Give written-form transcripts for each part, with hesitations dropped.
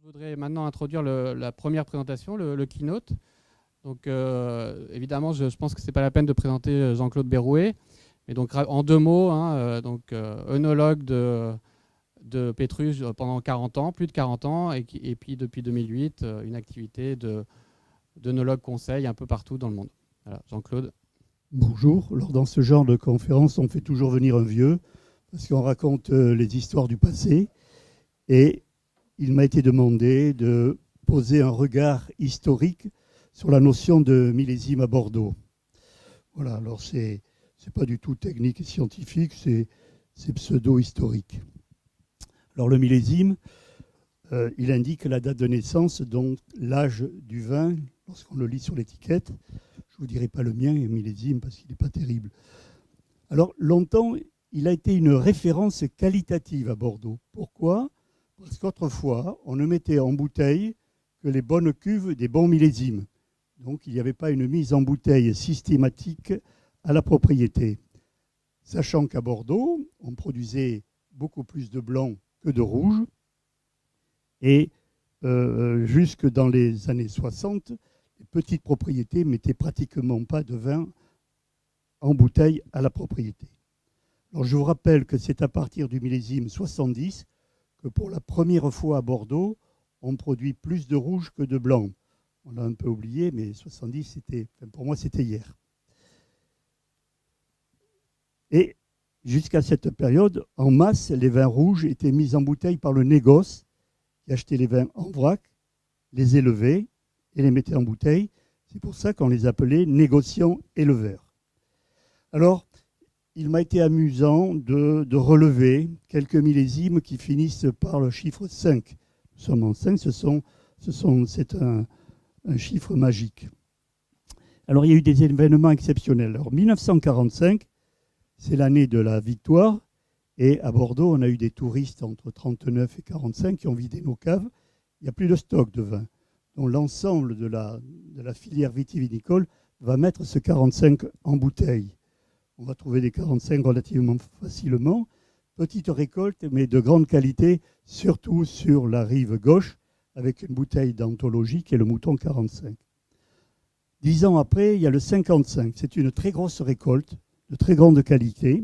Je voudrais maintenant introduire la première présentation, le keynote. Donc, évidemment, je pense que ce n'est pas la peine de présenter Jean-Claude Berrouet. Mais donc, en deux mots, œnologue de Pétrus pendant 40 ans, plus de 40 ans, et puis depuis 2008, une activité d'œnologue conseil un peu partout dans le monde. Voilà, Jean-Claude. Bonjour. Alors, dans ce genre de conférence, on fait toujours venir un vieux, parce qu'on raconte les histoires du passé. Et il m'a été demandé de poser un regard historique sur la notion de millésime à Bordeaux. Voilà, alors c'est pas du tout technique et scientifique, c'est pseudo-historique. Alors le millésime, il indique la date de naissance, donc l'âge du vin, lorsqu'on le lit sur l'étiquette. Je ne vous dirai pas le mien, le millésime, parce qu'il n'est pas terrible. Alors longtemps, il a été une référence qualitative à Bordeaux. Pourquoi ? Parce qu'autrefois, on ne mettait en bouteille que les bonnes cuves des bons millésimes. Donc il n'y avait pas une mise en bouteille systématique à la propriété. Sachant qu'à Bordeaux, on produisait beaucoup plus de blanc que de rouge. Et jusque dans les années 60, les petites propriétés ne mettaient pratiquement pas de vin en bouteille à la propriété. Alors je vous rappelle que c'est à partir du millésime 70 que pour la première fois à Bordeaux, on produit plus de rouge que de blanc. On l'a un peu oublié, mais 70, pour moi, c'était hier. Et jusqu'à cette période, en masse, les vins rouges étaient mis en bouteille par le négoce, qui achetait les vins en vrac, les élevait et les mettait en bouteille. C'est pour ça qu'on les appelait négociants éleveurs. Alors, il m'a été amusant de relever quelques millésimes qui finissent par le chiffre 5. Nous sommes en 5, c'est un chiffre magique. Alors, il y a eu des événements exceptionnels. Alors, 1945, c'est l'année de la victoire. Et à Bordeaux, on a eu des touristes entre 39 et 45 qui ont vidé nos caves. Il n'y a plus de stock de vin. Donc, l'ensemble de la filière vitivinicole va mettre ce 45 en bouteille. On va trouver des 45 relativement facilement. Petite récolte, mais de grande qualité, surtout sur la rive gauche, avec une bouteille d'anthologie qui est le mouton 45. 10 ans après, il y a le 55. C'est une très grosse récolte, de très grande qualité,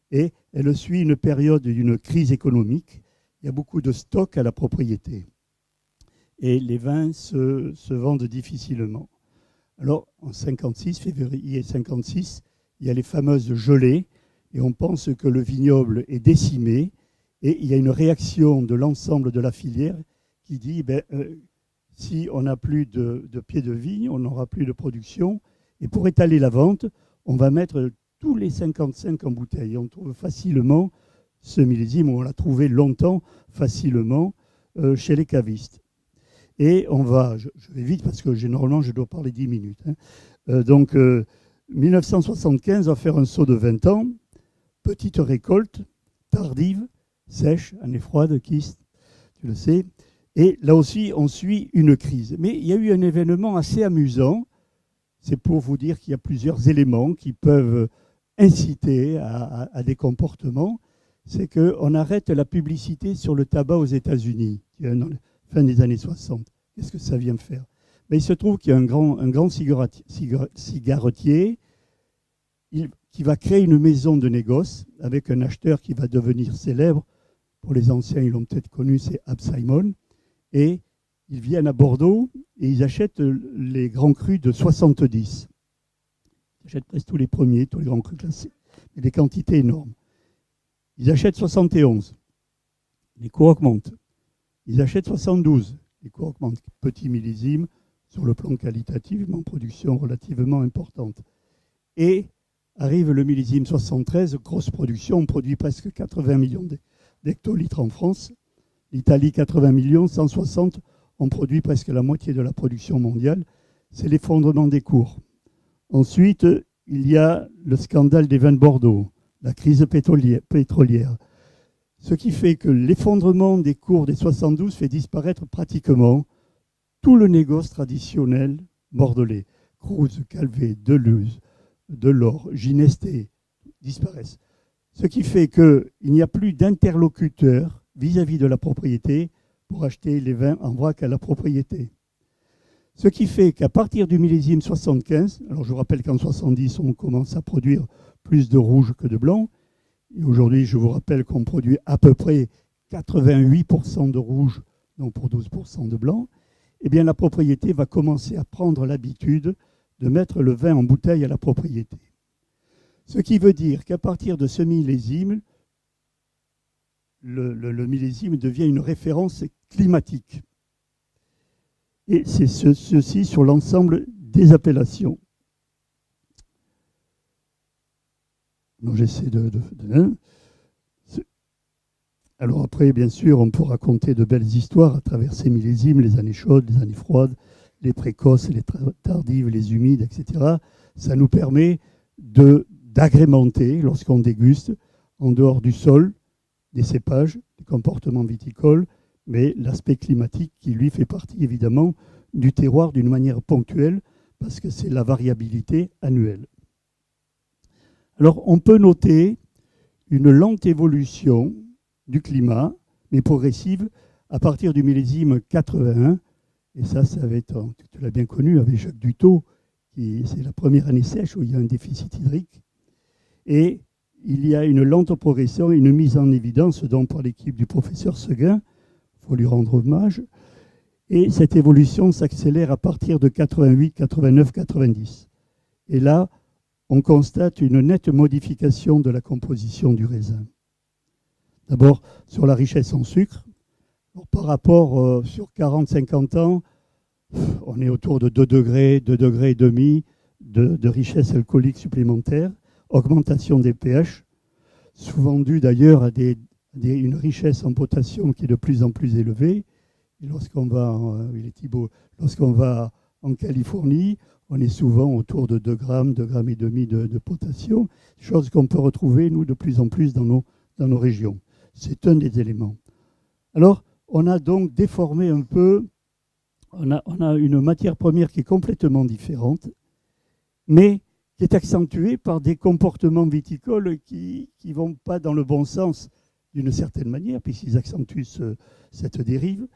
et elle suit une période d'une crise économique. Il y a beaucoup de stocks à la propriété. Et les vins se vendent difficilement. Alors, en 56, février 56, il y a les fameuses gelées, et on pense que le vignoble est décimé, et il y a une réaction de l'ensemble de la filière qui dit si on n'a plus de pieds de vigne, on n'aura plus de production, et pour étaler la vente, on va mettre tous les 55 en bouteille. On trouve facilement ce millésime, on l'a trouvé longtemps, facilement, chez les cavistes. Et on va, je vais vite parce que normalement je dois parler 10 minutes. 1975, on va faire un saut de 20 ans, petite récolte, tardive, sèche, année froide, kyste, tu le sais. Et là aussi, on suit une crise. Mais il y a eu un événement assez amusant. C'est pour vous dire qu'il y a plusieurs éléments qui peuvent inciter à des comportements. C'est qu'on arrête la publicité sur le tabac aux États-Unis, dans la fin des années 60. Qu'est-ce que ça vient faire ? Mais il se trouve qu'il y a un grand cigarettier qui va créer une maison de négoce avec un acheteur qui va devenir célèbre. Pour les anciens, ils l'ont peut-être connu, c'est Absalmon. Et ils viennent à Bordeaux et ils achètent les grands crus de 70. Ils achètent presque tous les premiers, tous les grands crus classés. Mais des quantités énormes. Ils achètent 71. Les cours augmentent. Ils achètent 72. Les cours augmentent. Petit millésime sur le plan qualitatif, mais en production relativement importante. Et arrive le millésime 73, grosse production. On produit presque 80 millions d'hectolitres en France. L'Italie, 80 millions, 160, on produit presque la moitié de la production mondiale. C'est l'effondrement des cours. Ensuite, il y a le scandale des vins de Bordeaux, la crise pétrolière. Ce qui fait que l'effondrement des cours des 72 fait disparaître pratiquement tout le négoce traditionnel bordelais. Cruz, Calvé, Deleuze, Delors, Ginesté disparaissent. Ce qui fait qu'il n'y a plus d'interlocuteurs vis-à-vis de la propriété pour acheter les vins en vrac à la propriété. Ce qui fait qu'à partir du millésime 75, alors je vous rappelle qu'en 70, on commence à produire plus de rouge que de blanc, et aujourd'hui, je vous rappelle qu'on produit à peu près 88% de rouge, donc pour 12% de blanc, eh bien la propriété va commencer à prendre l'habitude de mettre le vin en bouteille à la propriété. Ce qui veut dire qu'à partir de ce millésime, le millésime devient une référence climatique. Et c'est ceci sur l'ensemble des appellations. Donc j'essaie Alors après, bien sûr, on peut raconter de belles histoires à travers ces millésimes, les années chaudes, les années froides, les précoces, les tardives, les humides, etc. Ça nous permet d'agrémenter, lorsqu'on déguste, en dehors du sol, des cépages, des comportements viticoles, mais l'aspect climatique qui, lui, fait partie, évidemment, du terroir d'une manière ponctuelle, parce que c'est la variabilité annuelle. Alors, on peut noter une lente évolution du climat, mais progressive, à partir du millésime 81, et ça va être, tu l'as bien connu, avec Jacques Duthot, c'est la première année sèche où il y a un déficit hydrique, et il y a une lente progression, une mise en évidence donc par l'équipe du professeur Seguin, il faut lui rendre hommage, et cette évolution s'accélère à partir de 88, 89, 90. Et là, on constate une nette modification de la composition du raisin. D'abord, sur la richesse en sucre. Alors, par rapport sur 40-50 ans, on est autour de 2 degrés, 2 degrés et demi de richesse alcoolique supplémentaire, augmentation des pH, souvent due d'ailleurs à une richesse en potassium qui est de plus en plus élevée. Et lorsqu'on va, lorsqu'on va en Californie, on est souvent autour de 2 grammes, 2 grammes et demi de potassium, chose qu'on peut retrouver, nous, de plus en plus dans nos régions. C'est un des éléments. Alors, on a donc déformé un peu, on a une matière première qui est complètement différente, mais qui est accentuée par des comportements viticoles qui ne vont pas dans le bon sens d'une certaine manière, puisqu'ils accentuent cette dérive,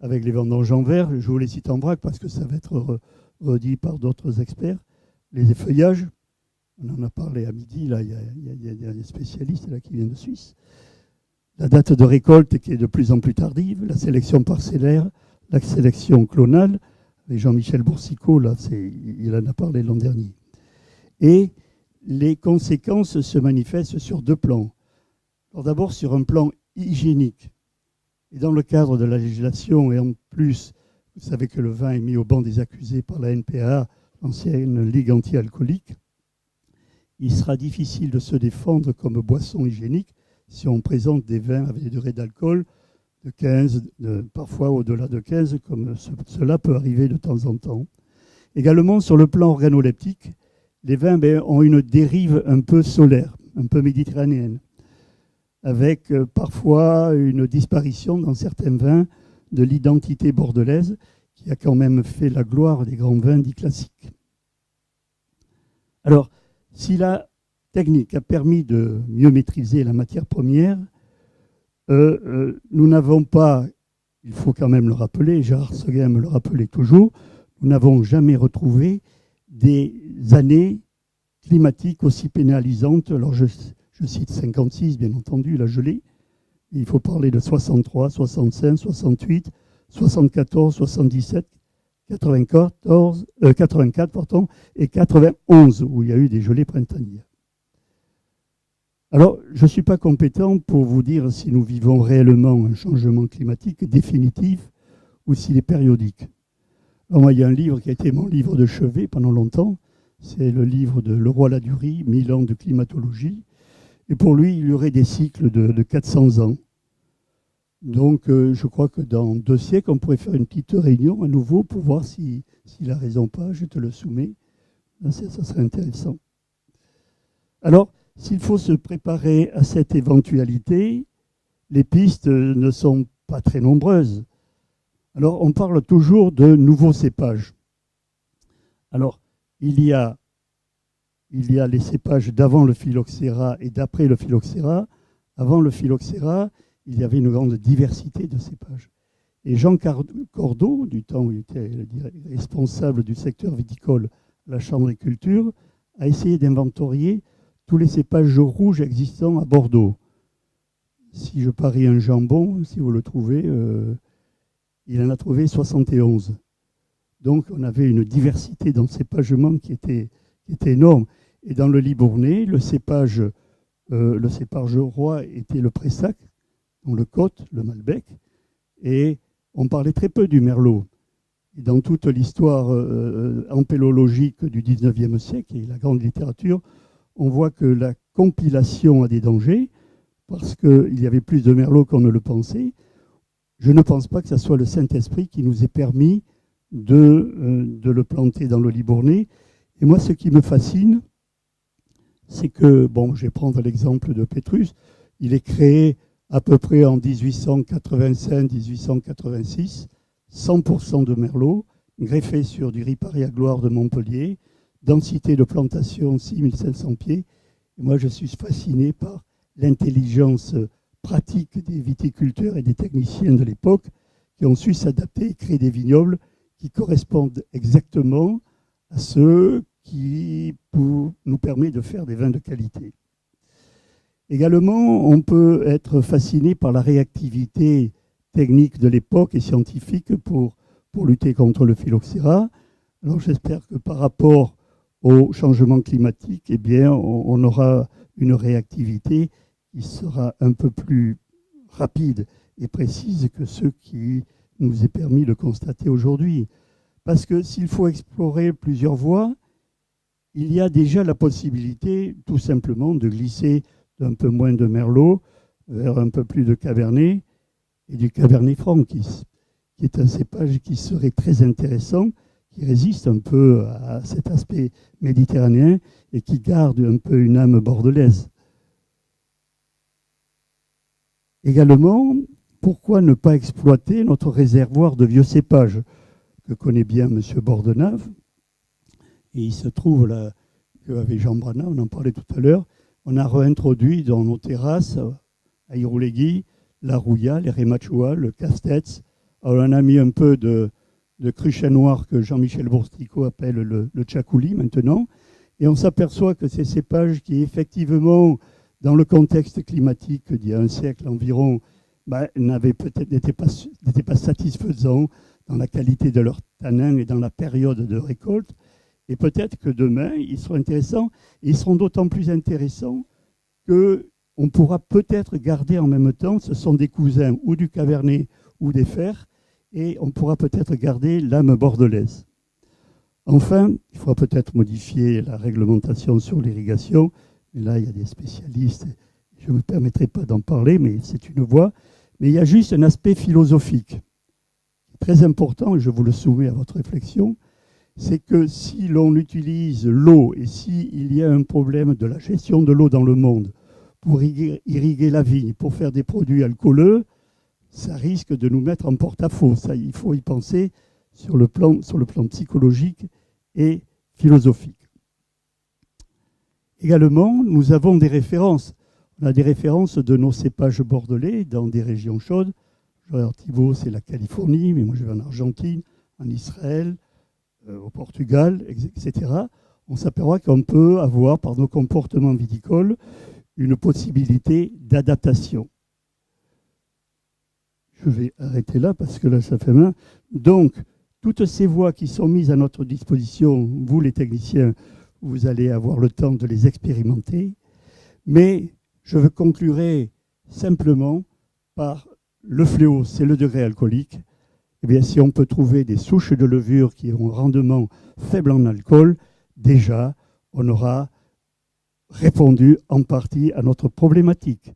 avec les vendanges en verre, je vous les cite en vrac parce que ça va être redit par d'autres experts, les effeuillages, on en a parlé à midi, là, il y a des spécialistes là, qui viennent de Suisse, la date de récolte qui est de plus en plus tardive, la sélection parcellaire, la sélection clonale, et Jean-Michel Boursicot, là, il en a parlé l'an dernier. Et les conséquences se manifestent sur 2 plans. Alors d'abord sur un plan hygiénique. Et dans le cadre de la législation, et en plus, vous savez que le vin est mis au banc des accusés par la NPA, l'ancienne Ligue anti-alcoolique, il sera difficile de se défendre comme boisson hygiénique si on présente des vins avec des degrés d'alcool de 15, parfois au-delà de 15, comme cela peut arriver de temps en temps. Également, sur le plan organoleptique, les vins ont une dérive un peu solaire, un peu méditerranéenne, avec parfois une disparition dans certains vins de l'identité bordelaise qui a quand même fait la gloire des grands vins dits classiques. Alors, si la technique a permis de mieux maîtriser la matière première, nous n'avons pas, il faut quand même le rappeler, Gérard Seguin me le rappelait toujours, nous n'avons jamais retrouvé des années climatiques aussi pénalisantes. Alors je cite 56, bien entendu, là je l'ai. Il faut parler de 63, 65, 68, 74, 77, 84 pardon, et 91, où il y a eu des gelées printanières. Alors, je ne suis pas compétent pour vous dire si nous vivons réellement un changement climatique définitif ou s'il est périodique. Alors, moi, il y a un livre qui a été mon livre de chevet pendant longtemps. C'est le livre de Leroy-Ladurie, 1000 ans de climatologie. Et pour lui, il y aurait des cycles de 400 ans. Donc, je crois que dans 2 siècles, on pourrait faire une petite réunion à nouveau pour voir s'il a raison ou pas. Je te le soumets. Là, ça serait intéressant. Alors, s'il faut se préparer à cette éventualité, les pistes ne sont pas très nombreuses. Alors, on parle toujours de nouveaux cépages. Alors, il y a les cépages d'avant le phylloxéra et d'après le phylloxéra. Avant le phylloxéra, il y avait une grande diversité de cépages. Et Jean Cordeau, du temps où il était responsable du secteur viticole à la Chambre des cultures, a essayé d'inventorier tous les cépages rouges existants à Bordeaux. Si je parie un jambon, si vous le trouvez, il en a trouvé 71. Donc on avait une diversité dans le cépagement qui était énorme. Et dans le Libournais, le cépage roi était le Pressac, donc le Côte, le Malbec, et on parlait très peu du Merlot. Et dans toute l'histoire ampélologique du XIXe siècle et la grande littérature, on voit que la compilation a des dangers, parce qu'il y avait plus de Merlot qu'on ne le pensait. Je ne pense pas que ce soit le Saint-Esprit qui nous ait permis de le planter dans le Libournais. Et moi, ce qui me fascine, c'est que, bon, je vais prendre l'exemple de Pétrus, il est créé à peu près en 1885-1886, 100% de Merlot, greffé sur du Ripari à Gloire de Montpellier, densité de plantation 6500 pieds. Et moi, je suis fasciné par l'intelligence pratique des viticulteurs et des techniciens de l'époque qui ont su s'adapter et créer des vignobles qui correspondent exactement à ceux qui nous permettent de faire des vins de qualité. Également, on peut être fasciné par la réactivité technique de l'époque et scientifique pour lutter contre le phylloxéra. Alors j'espère que par rapport au changement climatique, eh bien, on aura une réactivité qui sera un peu plus rapide et précise que ce qui nous est permis de constater aujourd'hui. Parce que s'il faut explorer plusieurs voies, il y a déjà la possibilité tout simplement de glisser d'un peu moins de Merlot vers un peu plus de Cabernet et du Cabernet Franc, qui est un cépage qui serait très intéressant, qui résiste un peu à cet aspect méditerranéen et qui garde un peu une âme bordelaise. Également, pourquoi ne pas exploiter notre réservoir de vieux cépages que connaît bien M. Bordenave? Et il se trouve là qu'avec Jean Brana, on en parlait tout à l'heure, on a réintroduit dans nos terrasses, à Iroulegui, la rouilla, les rémachoua, le casse-tête. Alors on a mis un peu de cruchet noir que Jean-Michel Bourstico appelle le tchakouli maintenant. Et on s'aperçoit que ces cépages qui effectivement, dans le contexte climatique d'il y a un siècle environ, n'étaient pas satisfaisants dans la qualité de leurs tanins et dans la période de récolte. Et peut-être que demain, ils seront intéressants. Et ils seront d'autant plus intéressants qu'on pourra peut-être garder en même temps, ce sont des cousins ou du Cabernet ou des Fers, et on pourra peut-être garder l'âme bordelaise. Enfin, il faudra peut-être modifier la réglementation sur l'irrigation. Et là, il y a des spécialistes. Je ne me permettrai pas d'en parler, mais c'est une voie. Mais il y a juste un aspect philosophique très important, et je vous le soumets à votre réflexion, c'est que si l'on utilise l'eau et s'il y a un problème de la gestion de l'eau dans le monde pour irriguer la vigne, pour faire des produits alcooleux, ça risque de nous mettre en porte-à-faux. Ça, il faut y penser sur le plan psychologique et philosophique. Également, nous avons des références. On a des références de nos cépages bordelais dans des régions chaudes. Alors, Thibaut, c'est la Californie, mais moi je vais en Argentine, en Israël, au Portugal, etc. On s'aperçoit qu'on peut avoir, par nos comportements viticoles, une possibilité d'adaptation. Je vais arrêter là parce que là, ça fait mal. Donc, toutes ces voies qui sont mises à notre disposition, vous les techniciens, vous allez avoir le temps de les expérimenter. Mais je conclurai simplement par le fléau, c'est le degré alcoolique. Eh bien, si on peut trouver des souches de levure qui ont un rendement faible en alcool, déjà, on aura répondu en partie à notre problématique.